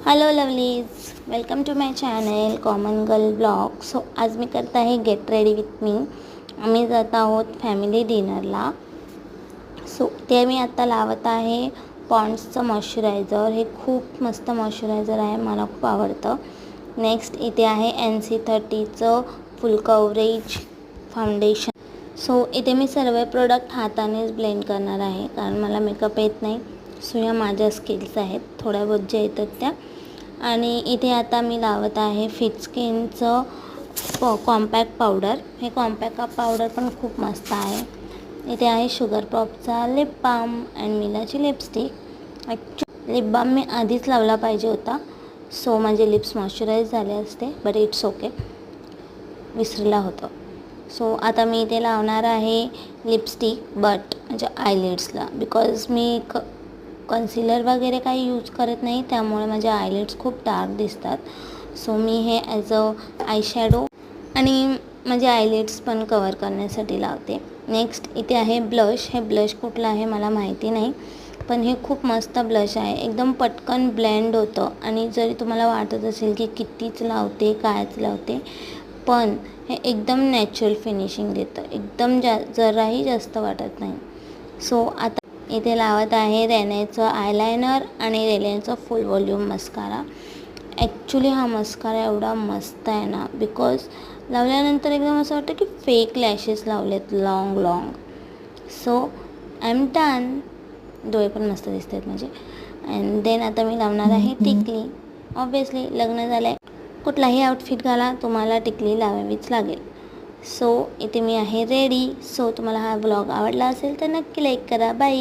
Hello lovelies, welcome to my channel common girl blog. So आज मी करत आहे गेट रेडी विथ मी. आम्ही जात आहोत फॅमिली डिनरला. सो ते मी आत्ता लावत आहे पॉन्ड्सचं मॉइश्चरायझर. हे खूप मस्त मॉइश्चरायझर आहे, मला खूप आवडतं. नेक्स्ट इथे आहे NC30चं फुल कव्हरेज फाउंडेशन. सो इथे मी सर्व प्रोडक्ट हातानेच ब्लेंड करणार आहे, कारण मला मेकअप येत नाही. सो या माझ्या स्किल्स आहेत, थोड्या बहुत ज्या येतात त्या. आणि इथे आता मी लावत आहे फिट स्किनचं कॉम्पॅक्ट पावडर. हे कॉम्पॅक्ट पावडर पण खूप मस्त आहे. इथे आहे शुगर पॉपचा लिप बाम अँड मिलाची लिपस्टिक. ॲक्च्युली लिप बाम मी आधीच लावला पाहिजे होता, सो माझे लिप्स मॉइश्चराईज झाले असते, बट इट्स ओके, विसरला होतं. सो आता मी इथे लावणार आहे लिपस्टिक, बट म्हणजे आयलिड्सला, बिकॉज मी कन्सिलर वगैरे काही यूज करत नाही, त्यामुळे माझे आयलिड्स खूप डार्क दिसतात. सो मी हे ॲज अ आय शॅडो आणि माझे आयलिड्स पण कवर करण्यासाठी लावते. नेक्स्ट इथे आहे ब्लश. हे ब्लश कुठलं आहे मला माहिती नाही, पण हे खूप मस्त ब्लश आहे. एकदम पटकन ब्लेंड होतं, आणि जरी तुम्हाला वाटत असेल की कितीच लावते, कायच लावते, पण हे एकदम नॅचरल फिनिशिंग देतं, एकदम जराही जास्त वाटत नाही. सो आता इथे लावत आहे रेनेचं आयलायनर आणि रेलेनचं फुल वॉल्यूम मस्कारा. ॲक्च्युली हा मस्कारा एवढा मस्त आहे ना, बिकॉज लावल्यानंतर एकदम असं वाटतं की फेक लॅशेस लावलेत long. So I am done. डोळे पण मस्त दिसत आहेत माझे. अँड देन आता मी लावणार आहे टिकली. ऑब्वियसली लग्न झालं आहे, कुठलाही आउटफिट घाला, तुम्हाला टिकली लावावीच लागेल. सो इथे मी आहे रेडी. सो तुम्हाला हा ब्लॉग आवडला असेल तर नक्की लाईक करा. बाय.